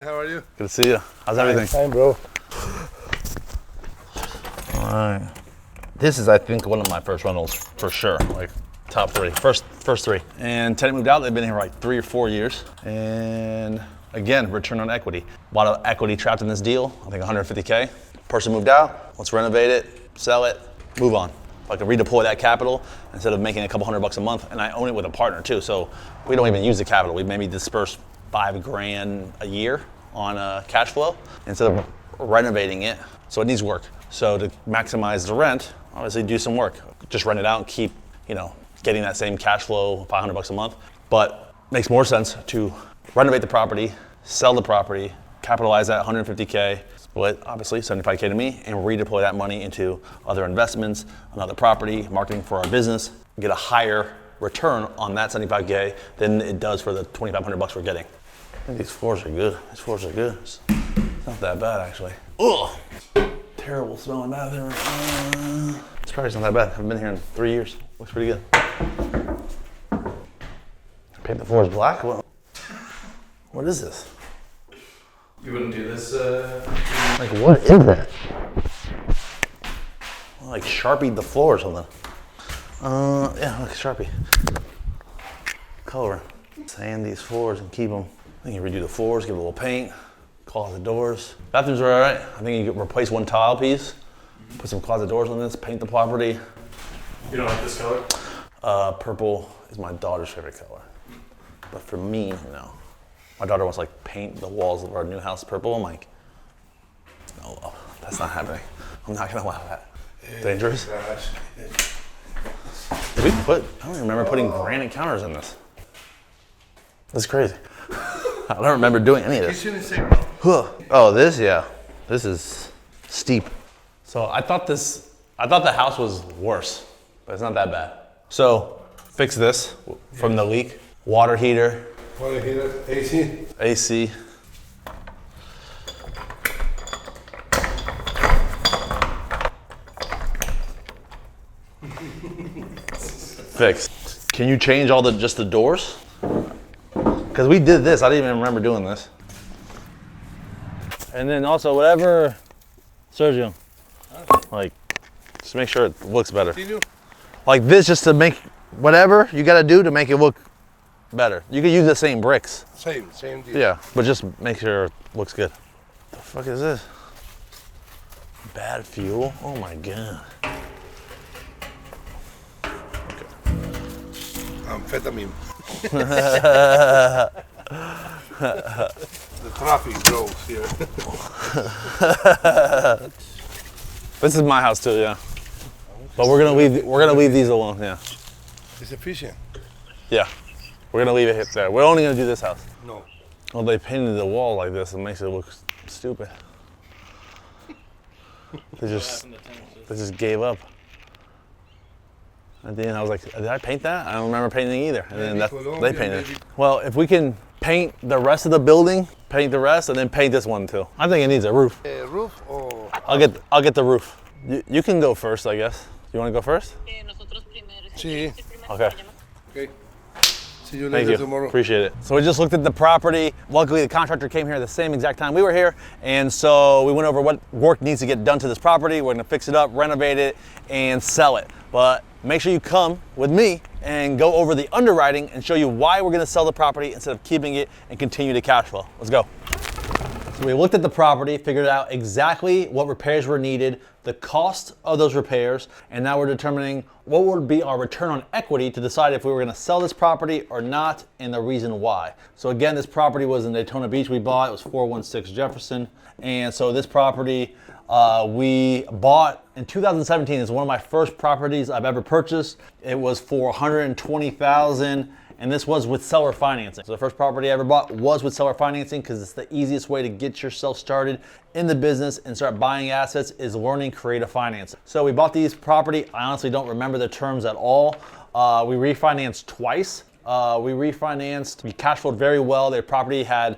How are you? Good to see you. How's everything? Fine, bro. All right. This is, I think, one of my first rentals for sure. Like top three, first three. And tenant moved out. They've been here like 3 or 4 years. And again, return on equity. A lot of equity trapped in this deal. I think 150K. Person moved out. Let's renovate it, sell it, move on. If I can redeploy that capital instead of making a couple $100 a month, and I own it with a partner too. So we don't even use the capital. We maybe disperse $5,000 a year on cash flow instead of renovating it. So it needs work. So to maximize the rent, obviously do some work. Just rent it out and keep, getting that same cash flow, $500 a month. But makes more sense to renovate the property, sell the property, capitalize that 150K, split obviously 75K to me, and redeploy that money into other investments, another property, marketing for our business, get a higher return on that 75K than it does for the $2,500 we're getting. I think these floors are good. These floors are good. It's not that bad actually. Ugh. Terrible smelling bathroom. This property's not that bad. I haven't been here in 3 years. Looks pretty good. Paint the floors black? What is this? You wouldn't do this? Like what is that? Like Sharpied the floor or something. Yeah, like Sharpie. Color. Sand these floors and keep them. I think you redo the floors, give it a little paint, closet doors. Bathrooms are all right. I think you could replace one tile piece, put some closet doors on this, paint the property. You don't like this color? Purple is my daughter's favorite color. But for me, no. My daughter wants to paint the walls of our new house purple. I'm like, no, that's not happening. I'm not gonna allow that. Dangerous? Did we put, I don't even remember putting granite counters in this. That's crazy. I don't remember doing any of this. Oh, this, yeah. This is steep. So I thought the house was worse, but it's not that bad. So fix this from the leak. Water heater. Water heater, AC. AC. Fixed. Can you change all just the doors? Because we did this, I didn't even remember doing this. And then also whatever, Sergio, just make sure it looks better. Like this, just to make whatever you gotta do to make it look better. You could use the same bricks. Same deal. Yeah, but just make sure it looks good. The fuck is this? Bad fuel? Oh my God. Amphetamine. The traffic grows here. This is my house too, yeah. But we're gonna leave these alone, yeah. It's efficient. Yeah. We're gonna leave it there. We're only gonna do this house. No. Well, they painted the wall like this. It makes it look stupid. They just gave up. At the end, I was like, did I paint that? I don't remember painting either. And then they painted it. Well, if we can paint the rest of the building, paint the rest, and then paint this one too. I think it needs a roof. A roof or? I'll get the roof. You can go first, I guess. You want to go first? Sí. Okay. Okay. See you Thank later you. tomorrow. Appreciate it. So we just looked at the property. Luckily, the contractor came here the same exact time we were here. And so we went over what work needs to get done to this property. We're gonna fix it up, renovate it, and sell it. But make sure you come with me and go over the underwriting and show you why we're gonna sell the property instead of keeping it and continue to cash flow. Let's go. So we looked at the property, figured out exactly what repairs were needed, the cost of those repairs, and now we're determining what would be our return on equity to decide if we were gonna sell this property or not, and the reason why. So again, this property was in Daytona Beach we bought. It was 416 Jefferson. And so this property we bought in 2017. It's one of my first properties I've ever purchased. It was for $120,000. And this was with seller financing. So the first property I ever bought was with seller financing because it's the easiest way to get yourself started in the business and start buying assets is learning creative financing. So we bought these property. I honestly don't remember the terms at all. We refinanced twice. We cash flowed very well. Their property had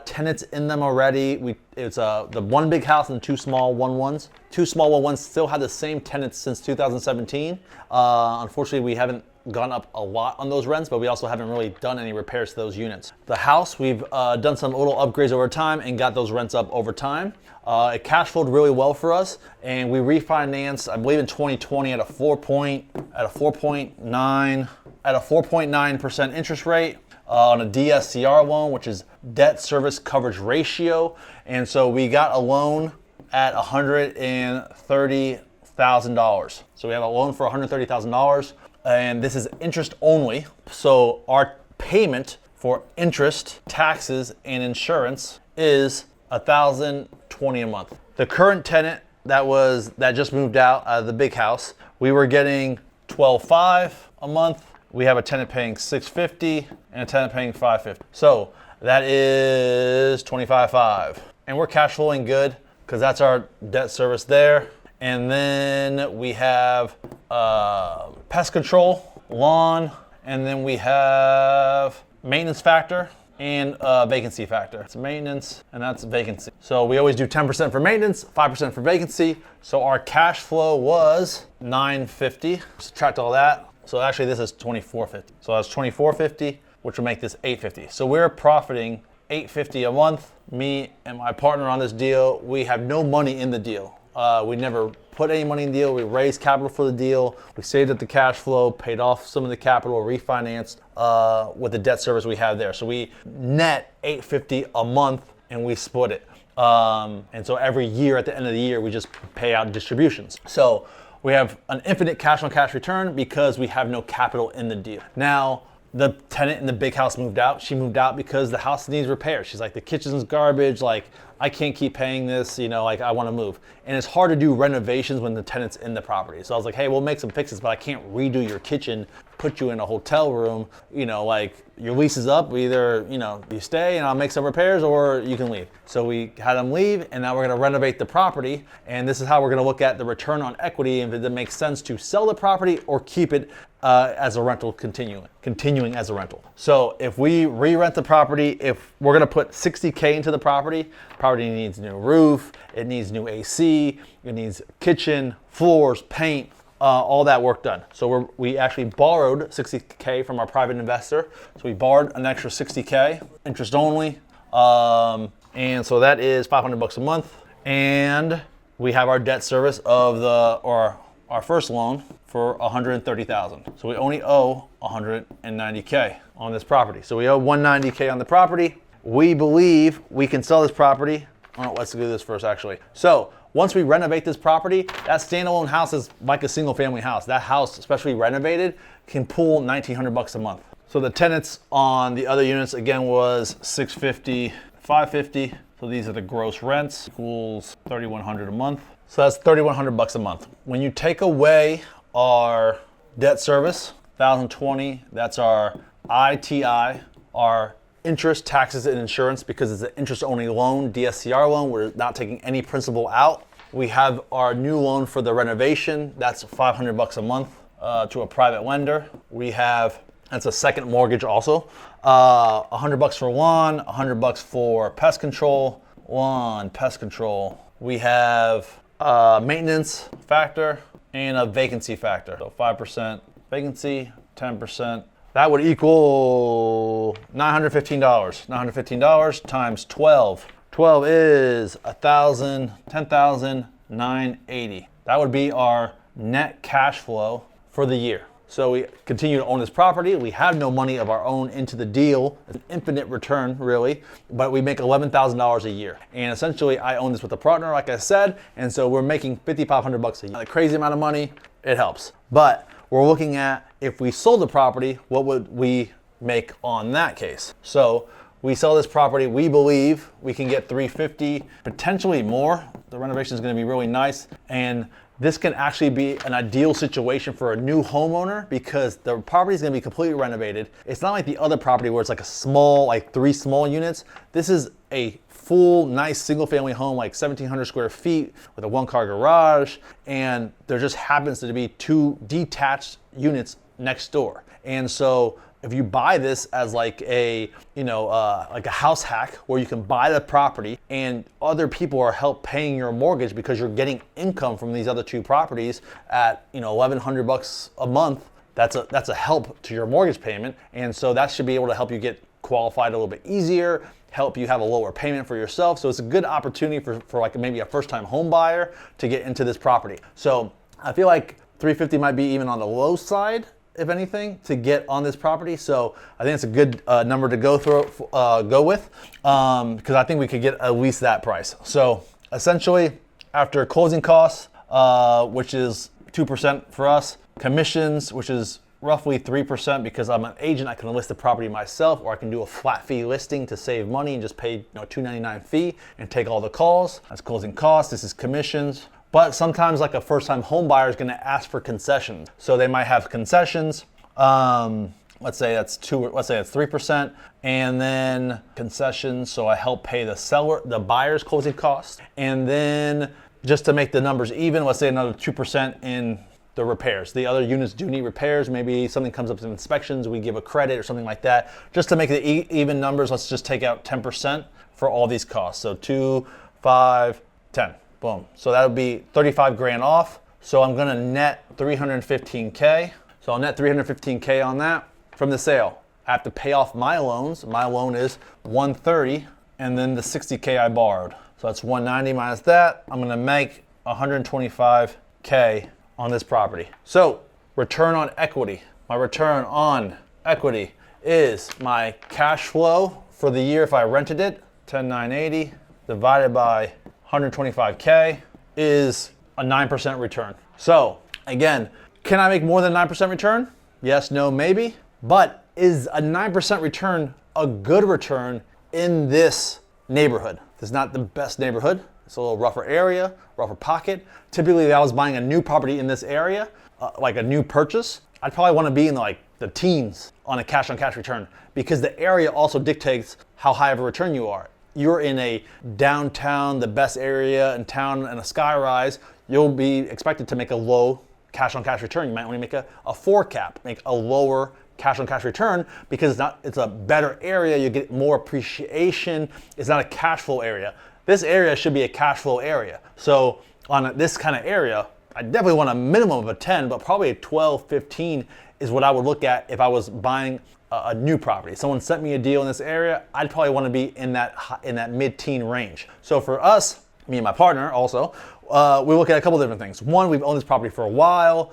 tenants in them already. It's the one big house and two small 1-1s. Two small 1-1s still had the same tenants since 2017. Unfortunately, we haven't gone up a lot on those rents, but we also haven't really done any repairs to those units. The house, we've done some little upgrades over time and got those rents up over time. It cash flowed really well for us, and we refinanced, I believe in 2020 at a 4.9% interest rate on a DSCR loan, which is debt service coverage ratio. And so we got a loan at $130,000. So we have a loan for $130,000, and this is interest only. So our payment for interest, taxes, and insurance is $1,020 a month. The current tenant that just moved out of the big house, we were getting $12,500 a month. We have a tenant paying $650 and a tenant paying $550. So that is $25,500. And we're cash flowing good because that's our debt service there. And then we have pest control, lawn, and then we have maintenance factor and vacancy factor. It's maintenance and that's vacancy. So we always do 10% for maintenance, 5% for vacancy. So our cash flow was $950. Subtract all that. So actually this is $24.50. So that's $24.50, which will make this $850. So we're profiting $850 a month. Me and my partner on this deal, we have no money in the deal. We never put any money in the deal. We raised capital for the deal. We saved up the cash flow, paid off some of the capital, refinanced with the debt service we have there. So we net $850 a month and we split it. And so every year at the end of the year, we just pay out distributions. So we have an infinite cash on cash return because we have no capital in the deal. Now, the tenant in the big house moved out. She moved out because the house needs repair. She's like, the kitchen's garbage. Like, I can't keep paying this, like I want to move. And it's hard to do renovations when the tenant's in the property. So I was like, hey, we'll make some fixes, but I can't redo your kitchen, put you in a hotel room, like your lease is up, either, you stay and I'll make some repairs or you can leave. So we had them leave and now we're gonna renovate the property. And this is how we're gonna look at the return on equity and if it makes sense to sell the property or keep it as a rental continuing as a rental. So if we re-rent the property, if we're gonna put $60K into the property needs new roof, it needs new AC, it needs kitchen, floors, paint, all that work done. So we actually borrowed $60K from our private investor. So we borrowed an extra $60K, interest only. And so that is $500 a month. And we have our debt service of our first loan for $130,000. So we only owe $190K on this property. So we owe $190K on the property. We believe we can sell this property. Oh, let's do this first actually. So once we renovate this property, that standalone house is like a single family house. That house, especially renovated, can pull $1,900 a month. So the tenants on the other units again was $650, $550. So these are the gross rents, equals $3,100 a month. So that's $3,100 a month. When you take away our debt service, $1,020, that's our ITI, our interest, taxes, and insurance because it's an interest-only loan, DSCR loan. We're not taking any principal out. We have our new loan for the renovation. That's $500 a month to a private lender. We have, that's a second mortgage also. $100 for lawn, $100 for pest control, lawn, pest control. We have maintenance factor and a vacancy factor. So 5% vacancy, 10%. That would equal $915. $915 times 12. 12 is 10,980. That would be our net cash flow for the year. So we continue to own this property. We have no money of our own into the deal. It's an infinite return, really, but we make $11,000 a year. And essentially, I own this with a partner, like I said, and so we're making $5,500 a year. A crazy amount of money, it helps. But we're looking at if we sold the property, what would we make on that case? So we sell this property, we believe we can get $350, potentially more. The renovation is going to be really nice, and this can actually be an ideal situation for a new homeowner because the property is going to be completely renovated. It's not like the other property where it's like a small, like 3 small units. This is a full, nice single-family home, like 1,700 square feet with a 1-car garage, and there just happens to be 2 detached units next door. And so if you buy this as like a, like a house hack where you can buy the property and other people are help paying your mortgage because you're getting income from these other 2 properties at, $1,100 a month, that's a help to your mortgage payment. And so that should be able to help you get qualified a little bit easier, help you have a lower payment for yourself. So it's a good opportunity for like maybe a first-time home buyer to get into this property. So I feel like 350 might be even on the low side, if anything, to get on this property. So I think it's a good number to go with, because I think we could get at least that price. So essentially, after closing costs, which is 2% for us, commissions, which is roughly 3%, because I'm an agent, I can list the property myself, or I can do a flat fee listing to save money and just pay $2.99 fee and take all the calls. That's closing costs. This is commissions. But sometimes, like, a first-time home buyer is going to ask for concessions. So they might have concessions. Let's say that's 3%, and then concessions. So I help pay the buyer's closing costs, and then just to make the numbers even, let's say another 2% in the repairs. The other units do need repairs. Maybe something comes up to inspections, we give a credit or something like that. Just to make the even numbers, let's just take out 10% for all these costs. So 2, 5, 10. Boom. So that would be 35 grand off. So I'm gonna net 315K. So I'll net 315K on that from the sale. I have to pay off my loans. My loan is 130, and then the 60K I borrowed. So that's 190 minus that. I'm gonna make 125K on this property. So return on equity. My return on equity is my cash flow for the year if I rented it, 10,980 divided by 125K is a 9% return. So again, can I make more than 9% return? Yes, no, maybe. But is a 9% return a good return in this neighborhood? It's not the best neighborhood. It's a little rougher area, rougher pocket. Typically, if I was buying a new property in this area, like a new purchase, I'd probably want to be in like the teens on a cash-on-cash return, because the area also dictates how high of a return you are. You're in a downtown, the best area in town, and a skyrise, you'll be expected to make a low cash-on-cash return. You might only make a 4 cap, make a lower cash-on-cash return, because it's a better area, you get more appreciation. It's not a cash flow area. This area should be a cash flow area. So on this kind of area, I definitely want a minimum of a 10, but probably a 12, 15 is what I would look at if I was buying a new property. Someone sent me a deal in this area, I'd probably want to be in that mid-teen range. So for us, me and my partner also, we look at a couple different things. One, we've owned this property for a while.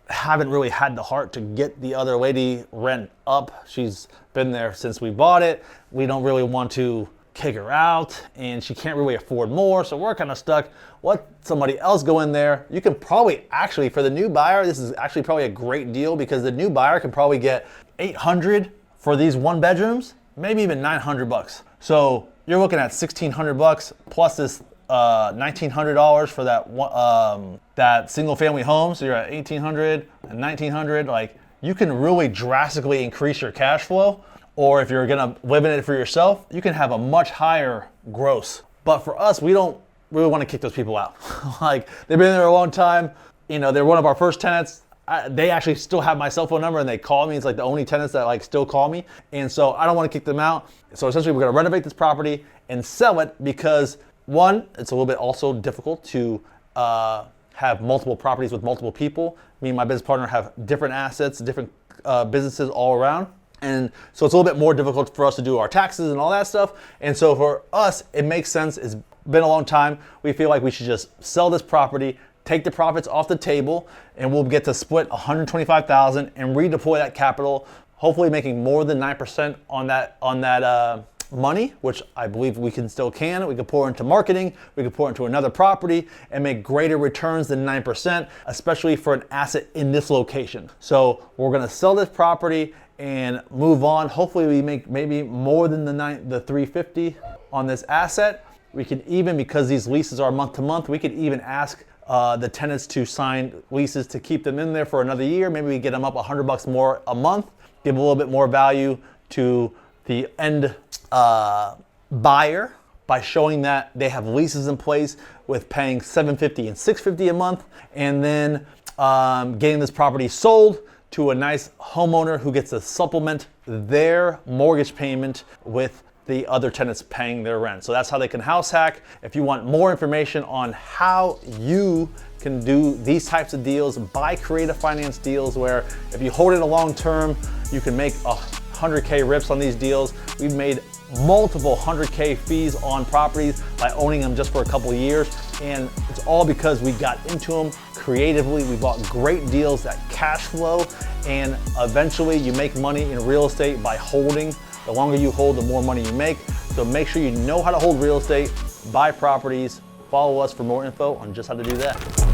Haven't really had the heart to get the other lady rent up. She's been there since we bought it. We don't really want to kick her out, and she can't really afford more, so we're kind of stuck. Let somebody else go in there. You can probably actually, for the new buyer, this is actually probably a great deal, because the new buyer can probably get $800 for these 1 bedrooms, maybe even $900. So you're looking at $1,600 plus this $1,900 for that single family home. So you're at $1,800 and $1,900. Like, you can really drastically increase your cash flow. Or if you're gonna live in it for yourself, you can have a much higher gross. But for us, we don't really want to kick those people out. Like, they've been there a long time. They're one of our first tenants. They actually still have my cell phone number, and they call me. It's like the only tenants that like still call me. And so I don't want to kick them out. So essentially, we're gonna renovate this property and sell it, because one, it's a little bit also difficult to have multiple properties with multiple people. Me and my business partner have different assets, different businesses all around. And so it's a little bit more difficult for us to do our taxes and all that stuff. And so for us, it makes sense. It's been a long time. We feel like we should just sell this property, take the profits off the table, and we'll get to split $125,000 and redeploy that capital, hopefully making more than 9% on that money, which I believe we still can. We can pour into marketing, we can pour into another property and make greater returns than 9%, especially for an asset in this location. So we're gonna sell this property and move on. Hopefully we make maybe more than the 350 on this asset. We can even, because these leases are month to month, we could even ask the tenants to sign leases to keep them in there for another year. Maybe we get them up $100 more a month, give a little bit more value to the end buyer by showing that they have leases in place with paying $750 and $650 a month, and then getting this property sold to a nice homeowner who gets to supplement their mortgage payment with the other tenants paying their rent. So that's how they can house hack. If you want more information on how you can do these types of deals, buy creative finance deals where if you hold it a long term, you can make 100K rips on these deals. We've made multiple 100K fees on properties by owning them just for a couple of years. And it's all because we got into them creatively. We bought great deals that cash flow, and eventually you make money in real estate by holding. The longer you hold, the more money you make. So make sure you know how to hold real estate, buy properties. Follow us for more info on just how to do that.